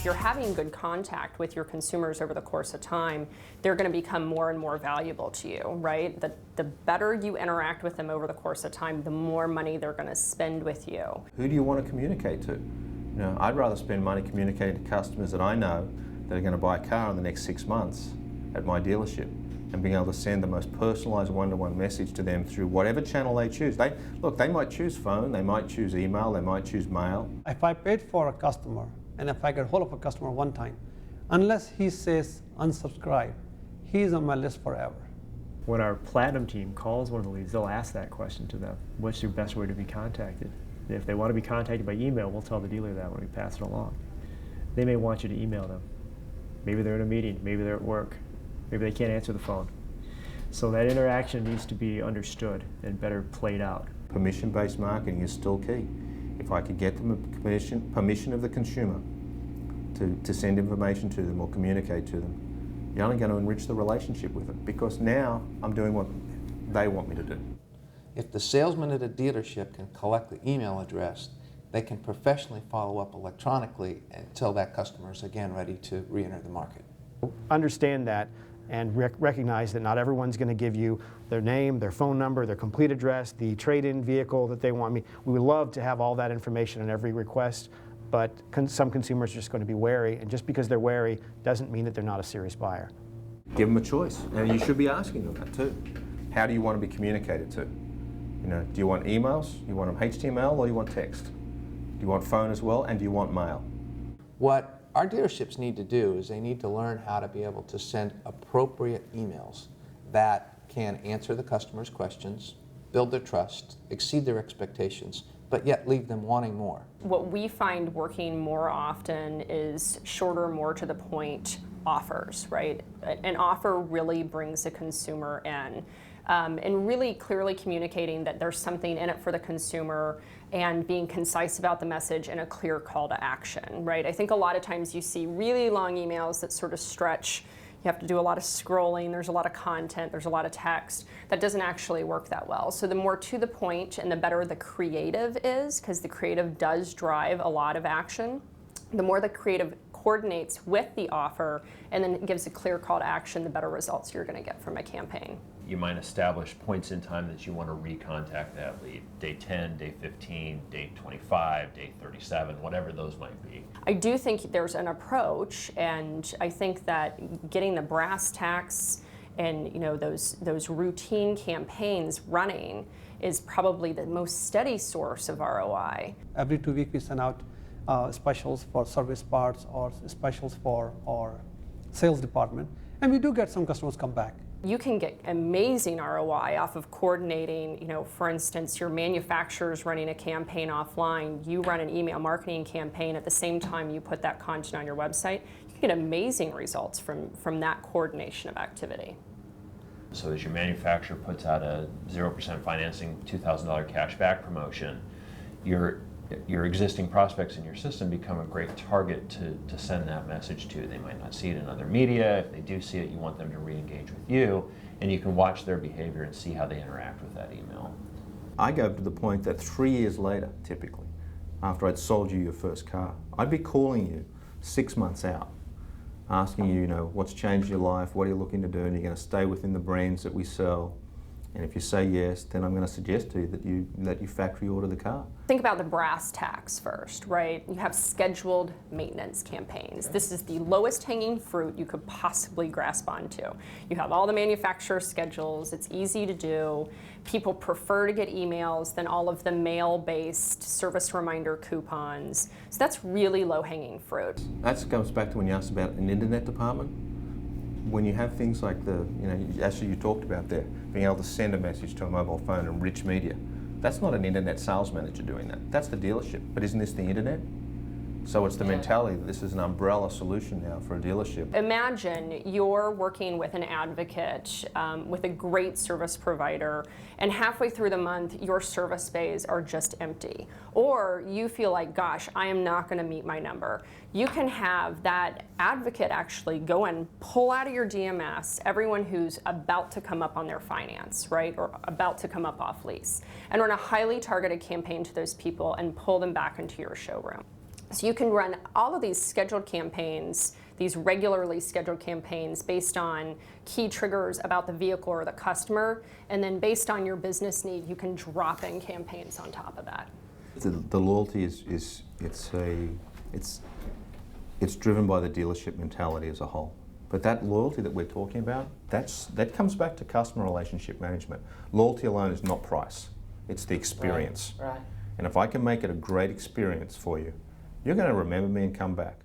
if you're having good contact with your consumers over the course of time, they're going to become more and more valuable to you, right? The better you interact with them over the course of time, the more money they're going to spend with you. Who do you want to communicate to? You know, I'd rather spend money communicating to customers that I know that are going to buy a car in the next 6 months at my dealership, and being able to send the most personalised one-to-one message to them through whatever channel they choose. They might choose phone, they might choose email, they might choose mail. If I paid for a customer, and if I get hold of a customer one time, unless he says unsubscribe, he's on my list forever. When our Platinum team calls one of the leads, they'll ask that question to them. What's your best way to be contacted? And if they want to be contacted by email, we'll tell the dealer that when we pass it along. They may want you to email them. Maybe they're in a meeting, maybe they're at work. Maybe they can't answer the phone. So that interaction needs to be understood and better played out. Permission-based marketing is still key. If I could get them a permission of the consumer to send information to them or communicate to them, you're only going to enrich the relationship with them, because now I'm doing what they want me to do. If the salesman at a dealership can collect the email address, they can professionally follow up electronically until that customer is again ready to re-enter the market. Understand that and recognize that not everyone's going to give you their name, their phone number, their complete address, the trade-in vehicle that they want. We would love to have all that information on every request, but some consumers are just going to be wary, and just because they're wary doesn't mean that they're not a serious buyer. Give them a choice, and you should be asking them that too. How do you want to be communicated to? You know, do you want emails? You want them HTML, or you want text? Do you want phone as well, and do you want mail? What our dealerships need to do is they need to learn how to be able to send appropriate emails that can answer the customer's questions, build their trust, exceed their expectations, but yet leave them wanting more. What we find working more often is shorter, more to the point offers, right? An offer really brings a consumer in. And really clearly communicating that there's something in it for the consumer and being concise about the message and a clear call to action, right? I think a lot of times you see really long emails that sort of stretch. You have to do a lot of scrolling, there's a lot of content, there's a lot of text. That doesn't actually work that well. So the more to the point and the better the creative is, because the creative does drive a lot of action, the more the creative coordinates with the offer and then gives a clear call to action, the better results you're going to get from a campaign. You might establish points in time that you want to recontact that lead. Day 10, day 15, day 25, day 37, whatever those might be. I do think there's an approach, and I think that getting the brass tacks and those routine campaigns running is probably the most steady source of ROI. Every 2 weeks we send out specials for service parts or specials for our sales department, and we do get some customers come back. You can get amazing ROI off of coordinating, for instance, your manufacturer's running a campaign offline, you run an email marketing campaign at the same time you put that content on your website. You can get amazing results from that coordination of activity. So as your manufacturer puts out a 0% financing $2,000 cash back promotion, your existing prospects in your system become a great target to send that message to. They might not see it in other media. If they do see it, you want them to re-engage with you, and you can watch their behavior and see how they interact with that email. I go to the point that 3 years later, typically, after I'd sold you your first car, I'd be calling you 6 months out, asking you, what's changed your life, what are you looking to do, and you're going to stay within the brands that we sell. And if you say yes, then I'm going to suggest to you that you factory order the car. Think about the brass tacks first, right? You have scheduled maintenance campaigns. This is the lowest hanging fruit you could possibly grasp onto. You have all the manufacturer schedules, it's easy to do. People prefer to get emails than all of the mail-based service reminder coupons. So that's really low hanging fruit. That comes back to when you asked about an internet department. When you have things like actually you talked about there, being able to send a message to a mobile phone and rich media, that's not an internet sales manager doing that. That's the dealership. But isn't this the internet? So it's the mentality that this is an umbrella solution now for a dealership. Imagine you're working with an advocate, with a great service provider, and halfway through the month, your service bays are just empty. Or you feel like, gosh, I am not going to meet my number. You can have that advocate actually go and pull out of your DMS everyone who's about to come up on their finance, right, or about to come up off lease, and run a highly targeted campaign to those people and pull them back into your showroom. So you can run all of these scheduled campaigns, these regularly scheduled campaigns based on key triggers about the vehicle or the customer, and then based on your business need, you can drop in campaigns on top of that. The loyalty it's driven by the dealership mentality as a whole. But that loyalty that we're talking about, that comes back to customer relationship management. Loyalty alone is not price, it's the experience. Right. And if I can make it a great experience for you, you're going to remember me and come back.